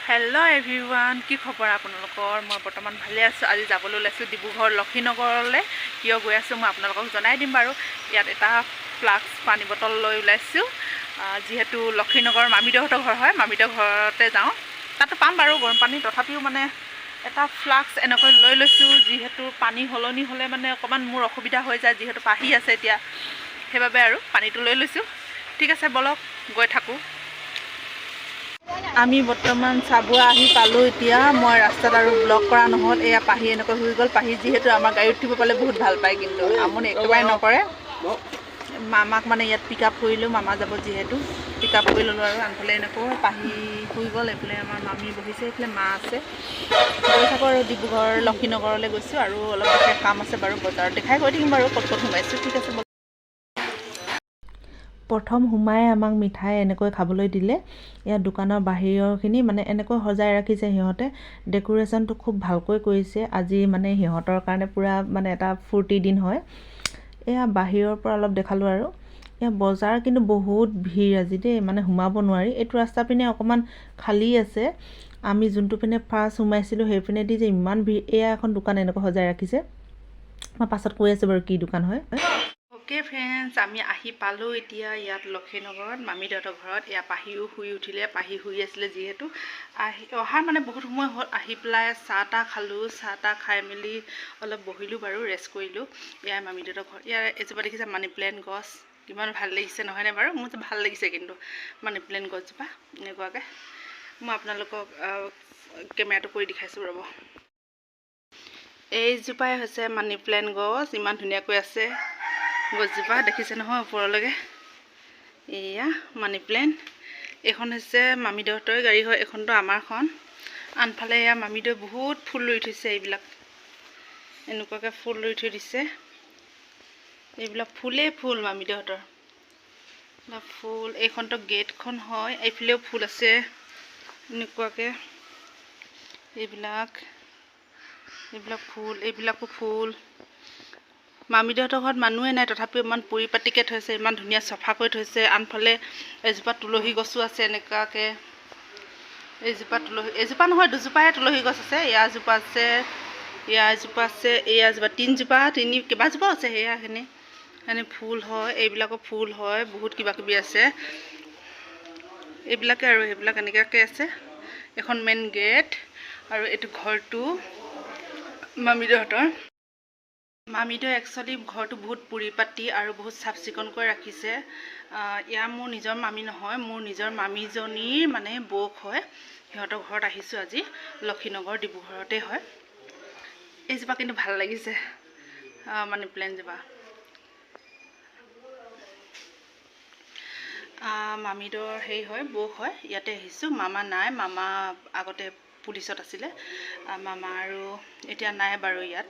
Hello everyone की खबर आपनलोকৰ মই বৰ্তমান ভালে আছো। আজি যাবলৈ ওলাইছো ডিব্ৰুগড় লক্ষীনগৰলৈ। কিয় গৈ আছো মই আপোনালোকক জনাই দিম বাৰু। ইয়াত এটা ফ্লাক্স পানী বটল লৈ ওলাইছো। যেহেতু লক্ষীনগৰ মামিদহঁতৰ ঘৰ হয়, মামিদৰ ঘৰতে যাওঁ। তাতো পাম বাৰু গৰম পানী, তথাপিও মানে এটা ফ্লাক্স এনেকৈ লৈ লৈছো। যেহেতু পানী হলনি হলে মানে অকমান মোৰ অসুবিধা হৈ যায়, যেহেতু পাহি আছে এতিয়া, সেইবাবে আৰু পানীটো লৈ লৈছো। ঠিক আছে বলক গৈ থাকো। আমি বৰ্তমান চাবুৱা আহি পালোঁ। এতিয়া মই ৰাস্তাত আৰু ব্লক কৰা নহ'ল। এয়া পাহি এনেকৈ হৈ গ'ল। পাহি যিহেতু আমাৰ গাড়ীত উঠিব পালে বহুত ভাল পায়, কিন্তু আমনি একেবাৰে নকৰে। মামাক মানে ইয়াত পিক আপ কৰিলোঁ, মামা যাব যিহেতু পিক আপ কৰি ল'লোঁ। আৰু আনফালে এনেকৈ পাহি শুই গ'ল। এইফালে আমাৰ মামী বহিছে, এইফালে মা আছে। গৈ থাকোঁ আৰু ডিব্ৰুগড় লক্ষীনগৰলৈ গৈছোঁ। আৰু অলপ বিশেষ কাম আছে বাৰু, বজাৰত দেখাই গৈ থাকিম বাৰু ক'ত ক'ত সোমাইছোঁ। ঠিক আছে। প্ৰথম সোমাই আমাক মিঠাই এনেকৈ খাবলৈ দিলে। ইয়াত দোকানৰ বাহিৰৰখিনি মানে এনেকৈ সজাই ৰাখিছে সিহঁতে। ডেকোৰেশ্যনটো খুব ভালকৈ কৰিছে। আজি মানে সিহঁতৰ কাৰণে পূৰা মানে এটা ফূৰ্তি দিন হয়। এয়া বাহিৰৰ পৰা অলপ দেখালোঁ আৰু। এয়া বজাৰ কিন্তু বহুত ভিৰ আজি দেই, মানে সোমাব নোৱাৰি। এইটো ৰাস্তা পিনে অকণমান খালী আছে। আমি যোনটো পিনে ফাৰ্ষ্ট সোমাইছিলোঁ সেইপিনে দি যে ইমান ভিৰ। এয়া এখন দোকান এনেকৈ সজাই ৰাখিছে। মই পাছত কৈ আছোঁ বাৰু কি দোকান হয়। অ'কে ফ্ৰেণ্ডছ, আমি আহি পালোঁ এতিয়া ইয়াত লক্ষীনগৰত মামীদেউহঁতৰ ঘৰত। এয়া পাহিও শুই উঠিলে। পাহি শুই আছিলে যিহেতু অহাৰ মানে বহুত সময় হ'ল। আহি পেলাই চাহ তাহ খালোঁ। চাহ তাহ খাই মেলি অলপ বহিলোঁ বাৰু, ৰেষ্ট কৰিলোঁ। এয়া মামীদেউহঁতৰ ঘৰ। ইয়াৰ এজোপা দেখিছে মানি প্লেণ্ট গছ, কিমান ভাল লাগিছে নহয়নে বাৰু? মোৰ যে ভাল লাগিছে কিন্তু মানি প্লেণ্ট গছজোপা এনেকুৱাকৈ। মই আপোনালোকক কেমেৰাটো কৰি দেখাইছোঁ ৰ'ব। এইজোপাই হৈছে মানি প্লেণ্ট গছ, ইমান ধুনীয়াকৈ আছে গছজোপা, দেখিছে নহয় ওপৰলৈকে। এয়া মানি প্লেণ্ট। এইখন হৈছে মামীদেউহঁতৰ গাড়ী হয়, এইখনতো আমাৰখন। আনফালে এয়া মামীদেউ বহুত ফুল ৰুই থৈছে। এইবিলাক এনেকুৱাকৈ ফুল ৰুই থৈ দিছে। এইবিলাক ফুলেই ফুল মামীদেউহঁতৰ ফুল। এইখনতো গেটখন হয়, এইফালেও ফুল আছে এনেকুৱাকৈ। এইবিলাক ফুল, এইবিলাকো ফুল। মামীদেউহঁতৰ ঘৰত মানুহে নাই, তথাপিও ইমান পৰিপাটিকৈ থৈছে, ইমান ধুনীয়া চফা কৰি থৈছে। আনফালে এজোপা তুলসী গছো আছে এনেকুৱাকৈ। এজোপা নহয় দুজোপাহে তুলসী গছ আছে। এয়াজোপা আছে, এয়াজোপা আছে, এয়াজোপা কেইবাজোপাও আছে। সেয়াখিনি ফুল হয়, এইবিলাকো ফুল হয়, বহুত কিবা কিবি আছে। এইবিলাকে আৰু সেইবিলাক এনেকুৱাকৈ আছে। এখন মেইন গেট আৰু এইটো ঘৰটো মামীদেউহঁতৰ। মামীদেউ একচুৱেলি ঘৰটো বহুত পৰিপাটি আৰু বহুত চাফ চিকুণকৈ ৰাখিছে। এয়া মোৰ নিজৰ মামী নহয়, মোৰ নিজৰ মামীজনীৰ মানে বৌক হয়। সিহঁতৰ ঘৰত আহিছোঁ আজি, লক্ষীনগৰ ডিব্ৰুগড়তে হয়। এইজোপা কিন্তু ভাল লাগিছে মানি প্লেণ্টজোপা। মামীদেউৰ হেৰি হয়, বৌক হয়। ইয়াতে আহিছোঁ। মামা নাই, মামা আগতে পুলিচত আছিলে। মামা আৰু এতিয়া নাই বাৰু ইয়াত,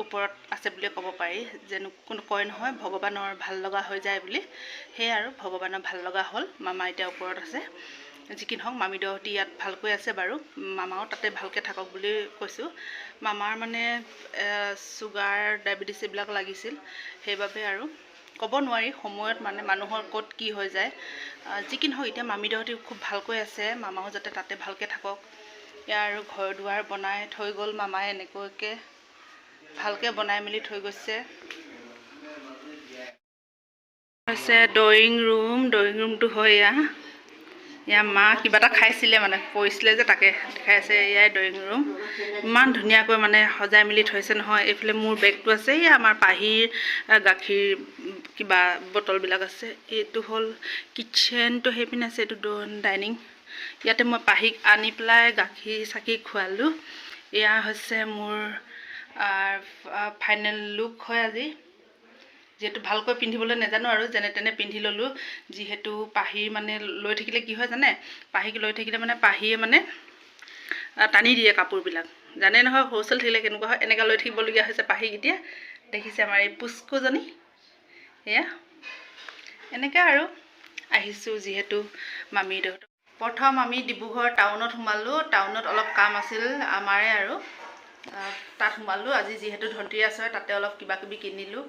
ওপৰত আছে বুলিয়ে ক'ব পাৰি। কোনো কয় নহয় ভগৱানৰ ভাল লগা হৈ যায় বুলি, সেয়ে আৰু ভগৱানৰ ভাল লগা হ'ল। মামা এতিয়া ওপৰত আছে। যি কি নহওক মামীদেউহঁতি ইয়াত ভালকৈ আছে বাৰু। মামাও তাতে ভালকৈ থাকক বুলি কৈছোঁ। মামাৰ মানে চুগাৰ ডায়েবেটিছ এইবিলাক লাগিছিল, সেইবাবে আৰু ক'ব নোৱাৰি সময়ত মানে মানুহৰ ক'ত কি হৈ যায়। যি কি নহওক এতিয়া মামীদেউহঁতি খুব ভালকৈ আছে। মামাও যাতে তাতে ভালকৈ থাকক। ইয়াৰ আৰু ঘৰ দুৱাৰ বনাই থৈ গ'ল মামাই, এনেকুৱাকৈ ভালকৈ বনাই মেলি থৈ গৈছে। হৈছে ড্ৰয়িং ৰুমটো হয় এয়া মা কিবা এটা খাইছিলে, মানে পৰিছিলে যে তাকে দেখাইছে। এয়াই ড্ৰয়িং ৰুম, ইমান ধুনীয়াকৈ মানে সজাই মেলি থৈছে নহয়। এইফালে মোৰ বেগটো আছে, এয়া আমাৰ পাহিৰ গাখীৰ কিবা বটলবিলাক আছে। এইটো হ'ল কিটচেনটো, সেইপিনে আছে এইটো ডাইনিং। ইয়াতে মই পাহিক আনি পেলাই গাখীৰ চাখীৰ খোৱালোঁ। এয়া হৈছে মোৰ ফাইনেল লুক হয় আজি। যিহেতু ভালকৈ পিন্ধিবলৈ নাজানো আৰু যেনে তেনে পিন্ধি ল'লোঁ। যিহেতু পাহিৰ মানে লৈ থাকিলে কি হয় জানে, পাহিক লৈ থাকিলে মানে পাহিয়ে মানে টানি দিয়ে কাপোৰবিলাক, জানে নহয় সৰু ছোৱালী থাকিলে কেনেকুৱা হয়। এনেকৈ লৈ থাকিবলগীয়া হৈছে পাহিক। এতিয়া দেখিছে আমাৰ এই পুষ্কুজনী, এয়া এনেকৈ আৰু আহিছোঁ যিহেতু মামীদেউহঁতৰ। প্ৰথম আমি ডিব্ৰুগড় টাউনত সোমালোঁ। টাউনত অলপ কাম আছিল আমাৰে আৰু তাত সোমালোঁ। আজি যিহেতু ধনতেৰাছ হয়, তাতে অলপ কিবা কিবি কিনিলোঁ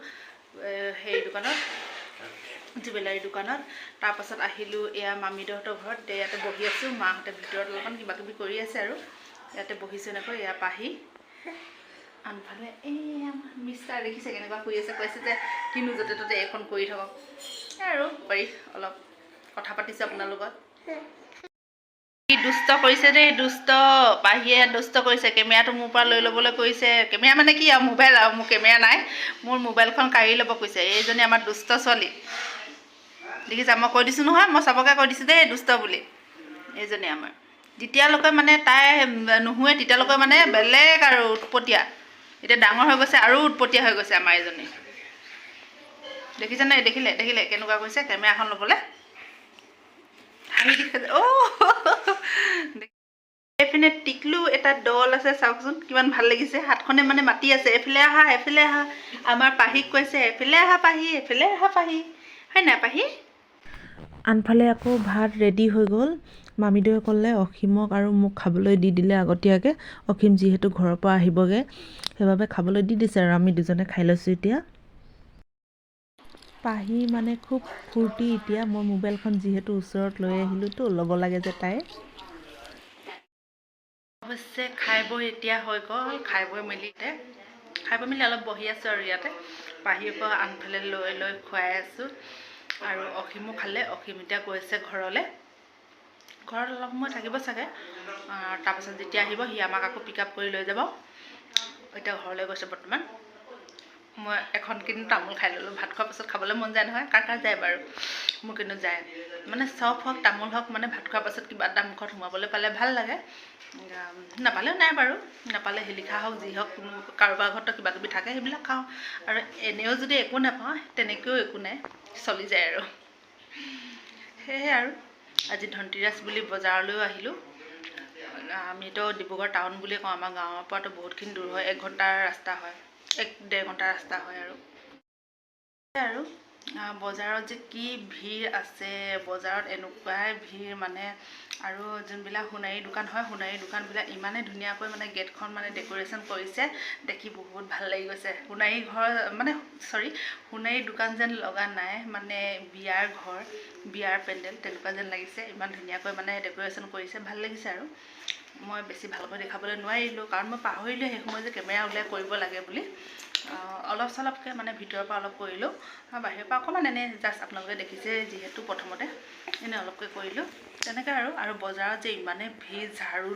সেই দোকানত। জুৱেলাৰী দোকানত। তাৰপাছত আহিলোঁ এয়া মামীদেউহঁতৰ ঘৰত, ইয়াতে বহি আছোঁ। মাহঁতে ভিতৰত অলপমান কিবা কিবি কৰি আছে আৰু ইয়াতে বহিছোঁ এনেকৈ। এয়া পাহি আনফালে এয়া মিষ্টাৰ দেখিছে কেনেকুৱা শুই আছে, কৈছে যে কিনো য'তে ত'তে এইখন কৰি থাকক আৰু পাৰি অলপ কথা পাতিছোঁ আপোনাৰ লগত। দুষ্ট কৰিছে দেই, দুষ্ট পাহিয়ে দুষ্ট কৰিছে। কেমেৰাটো মোৰ পৰা লৈ ল'বলৈ কৈছে। কেমেৰা মানে কি আৰু মোবাইল, আৰু মোৰ কেমেৰা নাই, মোৰ মোবাইলখন কাঢ়ি ল'ব কৈছে। এইজনী আমাৰ দুষ্ট ছোৱালী দেখিছা, মই কৈ দিছোঁ নহয়, মই চবকে কৈ দিছোঁ দেই দুষ্ট বুলি। এইজনী আমাৰ যেতিয়ালৈকে মানে তাই নুশুৱে তেতিয়ালৈকে মানে বেলেগ আৰু উৎপতীয়া। এতিয়া ডাঙৰ হৈ গৈছে আৰু উৎপতীয়া হৈ গৈছে আমাৰ এইজনী। দেখিছেনে? দেখিলে কেনেকুৱা কৈছে কেমেৰাখন ল'বলৈ। এইপিনে টিকলু এটা দল আছে, চাওকচোন কিমান ভাল লাগিছে। হাতখনে মানে মাতি আছে, এফালে আহা এফালে আহা। আমাৰ পাহিক কৈছে এফালে আহা পাহি, এফালে আহা পাহি, হয় নাই পাহি? আনফালে আকৌ ভাত ৰেডি হৈ গ'ল। মামীদেৱে ক'লে অসীমক আৰু মোক খাবলৈ দি দিলে আগতীয়াকৈ। অসীম যিহেতু ঘৰৰ পৰা আহিবগৈ, সেইবাবে খাবলৈ দি দিছে আৰু আমি দুজনে খাই লৈছোঁ এতিয়া। পাহি মানে খুব ফূৰ্তি এতিয়া। মই মোবাইলখন যিহেতু ওচৰত লৈ আহিলোঁতো, ল'ব লাগে যে তাই। অৱশ্যে খাই বৈ এতিয়া হৈ গ'ল। খাই বৈ মেলি অলপ বহি আছোঁ আৰু ইয়াতে। পাহিক আনফালে লৈ লৈ খুৱাই আছোঁ আৰু অসীমো খালে। অসীম এতিয়া গৈছে ঘৰলৈ। ঘৰত অলপ সময় থাকিব চাগে। তাৰপাছত যেতিয়া আহিব সি আমাক আকৌ পিক আপ কৰি লৈ যাব। এতিয়া ঘৰলৈ গৈছে বৰ্তমান। মই এখন কিন্তু তামোল খাই ল'লোঁ। ভাত খোৱাৰ পাছত খাবলৈ মন যায় নহয়, কাৰ যায় বাৰু, মোৰ কিন্তু যায়। মানে চপ হওক তামোল হওক, মানে ভাত খোৱাৰ পাছত কিবা এটা মুখত সোমাবলৈ পালে ভাল লাগে। নাপালেও নাই বাৰু, নাপালে শিলিখা হওক যি হওক, কাৰোবাৰ ঘৰতো কিবা কিবি থাকে সেইবিলাক খাওঁ। আৰু এনেও যদি একো নাপাওঁ তেনেকৈও একো নাই, চলি যায় আৰু। সেয়েহে আৰু আজি ধনতিৰাজ বুলি বজাৰলৈও আহিলোঁ। আমিতো ডিব্ৰুগড় টাউন বুলিয়ে কওঁ, আমাৰ গাঁৱৰ পৰাতো বহুতখিনি দূৰ হয়, 1 ঘণ্টাৰ ৰাস্তা হয়, 1-1.5 ঘণ্টাৰ ৰাস্তা হয় আৰু বজাৰত যে কি ভিৰ আছে, বজাৰত এনেকুৱাই ভিৰ মানে। আৰু যোনবিলাক সোণাৰী দোকান হয়, সোণাৰী দোকানবিলাক ইমানেই ধুনীয়াকৈ মানে গেটখন মানে ডেক'ৰেশ্যন কৰিছে, দেখি বহুত ভাল লাগি গৈছে। সোণাৰী দোকান যেন লগা নাই, মানে বিয়াৰ ঘৰ, বিয়াৰ পেণ্ডেল তেনেকুৱা যেন লাগিছে। ইমান ধুনীয়াকৈ মানে ডেক'ৰেশ্যন কৰিছে, ভাল লাগিছে আৰু। মই বেছি ভালকৈ দেখাবলৈ নোৱাৰিলোঁ, কাৰণ মই পাহৰিলোঁ সেই সময়ত যে কেমেৰা উলিয়াই কৰিব লাগে বুলি। অলপ চলপকৈ মানে ভিতৰৰ পৰা অলপ কৰিলোঁ, বাহিৰৰ পৰা অকণমান এনেই জাষ্ট আপোনালোকে দেখিছে যিহেতু প্ৰথমতে এনেই অলপকৈ কৰিলোঁ তেনেকৈ আৰু বজাৰত যে ইমানেই ভিৰ, ঝাৰু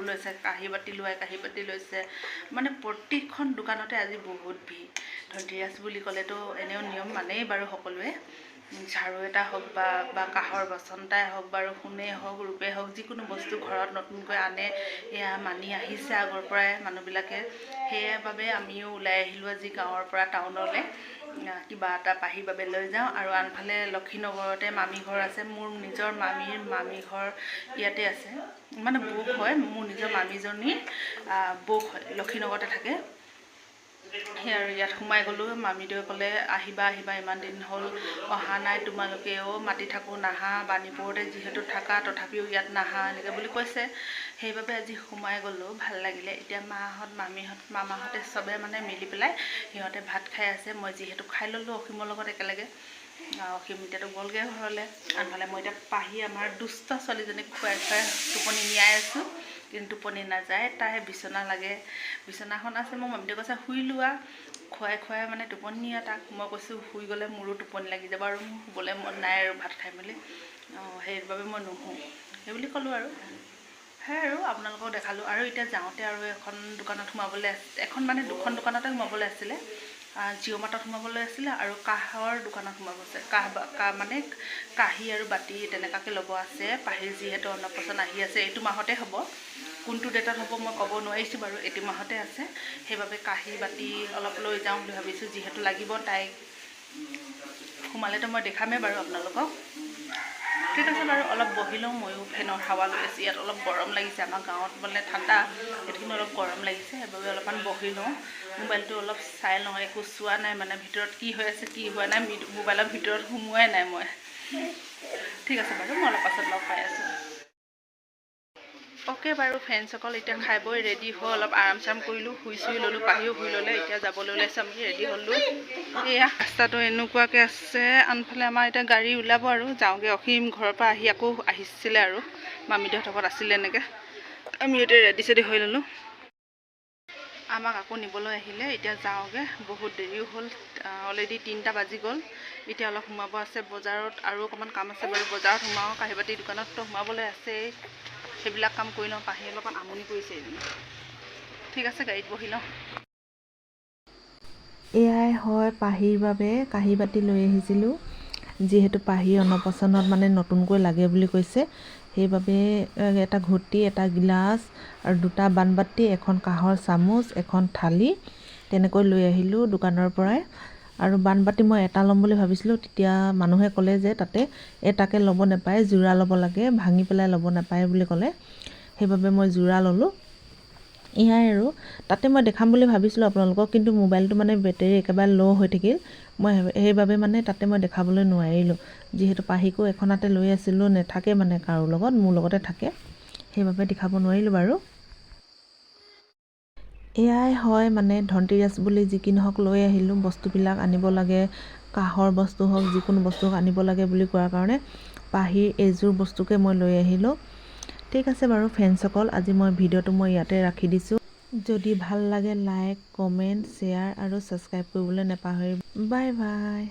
লৈছে, কাঁহী বাতি লৈছে, মানে প্ৰতিখন দোকানতে আজি বহুত ভিৰ। ধনতিৰাজ বুলি ক'লেতো এনেও নিয়ম মানেই বাৰু সকলোৱে। ঝাৰু এটা হওক বা কাঁহৰ বাচন এটাই হওক বাৰু, সোণেই হওক ৰূপেই হওক, যিকোনো বস্তু ঘৰত নতুনকৈ আনে, এয়া মানি আহিছে আগৰ পৰাই মানুহবিলাকে। সেইবাবে আমিও ওলাই আহিলোঁ আজি গাঁৱৰ পৰা টাউনলৈ, কিবা এটা পাহিৰ বাবে লৈ যাওঁ। আৰু আনফালে লক্ষীনগৰতে মামী ঘৰ আছে, মোৰ নিজৰ মামী ঘৰ ইয়াতে আছে, মানে বৌক হয়, মোৰ নিজৰ মামীজনীৰ বৌক হয়, লক্ষীনগৰতে থাকে। সেই আৰু ইয়াত সোমাই গ'লোঁ। মামীদেৱে ক'লে আহিবা ইমান দিন হ'ল অহা নাই তোমালোকেও, মাতি থাকোঁ নাহা, বাণীপুৰতে যিহেতু থাকা তথাপিও ইয়াত নাহা এনেকৈ বুলি কৈছে। সেইবাবে আজি সোমাই গ'লোঁ, ভাল লাগিলে। এতিয়া মাহঁত মামাহঁতে চবে মানে মিলি পেলাই সিহঁতে ভাত খাই আছে। মই যিহেতু খাই ল'লোঁ অসীমৰ লগত একেলগে। অসীম এতিয়াতো গ'লগৈ ঘৰলৈ। আনফালে মই এতিয়া পাহি আমাৰ দুষ্ট ছোৱালীজনীক খুৱাই টোপনি নিয়াই আছোঁ, কিন্তু টোপনি নাযায়, তাই বিচনা লাগে। বিচনাখন আছে, মোৰ মামীদেৱে কৈছে শুই লোৱা, খুৱাই মানে টোপনি নিয়া তাক। মই কৈছোঁ শুই গ'লে মোৰো টোপনি লাগি যাব আৰু মোৰ শুবলৈ মন নাই আৰু ভাত খাই মেলি, সেইবাবে মই নুশু সেই বুলি ক'লোঁ আৰু। সেয়াই আৰু আপোনালোকক দেখালোঁ। আৰু এতিয়া যাওঁতে আৰু এখন দোকানত সোমাবলৈ দুখন দোকানতে সোমাবলৈ আছিলে। জিঅ' মাৰ্টত সোমাবলৈ আছিলে আৰু কাঁহৰ দোকানত সোমাব আছে। মানে কাঁহী আৰু বাতি তেনেকুৱাকৈ ল'ব আছে। পাহিৰ যিহেতু অন্নপ্ৰসন্ন আহি আছে, এইটো মাহতে হ'ব, কোনটো ডেটত হ'ব মই ক'ব নোৱাৰিছোঁ বাৰু, এইটো মাহতে আছে। সেইবাবে কাঁহী বাতি অলপ লৈ যাওঁ বুলি ভাবিছোঁ, যিহেতু লাগিব তাইক। সোমালেতো মই দেখামেই বাৰু আপোনালোকক। ঠিক আছে বাৰু, অলপ বহি লওঁ, ময়ো ফেনৰ হাৱা লৈ আছোঁ। ইয়াত অলপ গৰম লাগিছে, আমাৰ গাঁৱত মানে ঠাণ্ডা, এইটো কিন্তু অলপ গৰম লাগিছে, সেইবাবে অলপমান বহি লওঁ। মোবাইলটো অলপ চাই লওঁ, একো চোৱা নাই মানে ভিতৰত কি হৈ আছে কি হোৱা নাই, মোবাইলৰ ভিতৰত সোমোৱাই নাই মই। ঠিক আছে বাৰু, মই অলপ পাছত লগ পাই আছোঁ। ওকে বাৰু ফ্ৰেণ্ডসকল, এতিয়া খাই বৈ ৰেডি হৈ অলপ আৰাম চাৰাম কৰিলোঁ, শুই চুই ল'লোঁ, পাহিও শুই ল'লে। এতিয়া যাবলৈ ওলাইছোঁ, আমি ৰেডি হ'লোঁ। এয়া ৰাস্তাটো এনেকুৱাকৈ আছে, আনফালে আমাৰ এতিয়া গাড়ী ওলাব আৰু যাওঁগৈ। অসীম ঘৰৰ পৰা আহি আকৌ আহিছিলে আৰু মামীদেউহঁতৰ ঘৰত আছিলে এনেকৈ। আমি এতিয়া ৰেডি চেডি হৈ ল'লোঁ, আমাক আকৌ নিবলৈ আহিলে। এতিয়া যাওঁগৈ, বহুত দেৰিও হ'ল, অলৰেডি 3টা বাজি গ'ল। এতিয়া অলপ সোমাব আছে বজাৰত, আৰু অকণমান কাম আছে বাৰু। বজাৰত সোমাওঁ, কাঁহী বাতি দোকানততো সোমাবলৈ আছেই, সেইবিলাক কাম কৰি লওঁ। পাহি অলপমান আমনি কৰিছে এদিন। ঠিক আছে, গাড়ীত বহি লওঁ। এয়াই হয় পাহিৰ বাবে কাঁহী বাতি লৈ আহিছিলোঁ, যিহেতু পাহি অন্নপ্ৰসন্নত মানে নতুনকৈ লাগে বুলি কৈছে। সেইবাবে এটা ঘটি, এটা গিলাচ আৰু 2টা বানবাতি, এখন কাঁহৰ চামুচ, এখন থালি তেনেকৈ লৈ আহিলোঁ দোকানৰ পৰাই। আৰু বানবাতি মই এটা ল'ম বুলি ভাবিছিলোঁ, তেতিয়া মানুহে ক'লে যে তাতে এটাকে ল'ব নাপায়, যোৰা ল'ব লাগে, ভাঙি পেলাই ল'ব নাপায় বুলি ক'লে। সেইবাবে মই যোৰা ল'লোঁ। এয়াই আৰু তাতে মই দেখাম বুলি ভাবিছিলোঁ আপোনালোকক, কিন্তু মোবাইলটো মানে বেটেৰী একেবাৰে ল' হৈ থাকিল। মই সেইবাবে মানে তাতে মই দেখাবলৈ নোৱাৰিলোঁ, যিহেতু পাহিকো এখন হাতে লৈ আছিলোঁ, নেথাকে মানে কাৰো লগত, মোৰ লগতে থাকে, সেইবাবে দেখাব নোৱাৰিলোঁ বাৰু। এয়াই হয় মানে ধনতেৰাছ বুলি যি কি নহওক লৈ আহিলোঁ, বস্তুবিলাক আনিব লাগে, কাঁহৰ বস্তু হওক, যিকোনো বস্তু আনিব লাগে বুলি কোৱাৰ কাৰণে পাহিৰ এইযোৰ বস্তুকে মই লৈ আহিলোঁ। ঠিক আছে বাৰু ফ্ৰেণ্ডসকল, আজি মই ভিডিঅ'টো ইয়াতে ৰাখি দিছোঁ। যদি ভাল লাগে লাইক, কমেণ্ট, শ্বেয়াৰ আৰু ছাবস্ক্ৰাইব কৰিবলৈ নাপাহৰিব। Bye bye.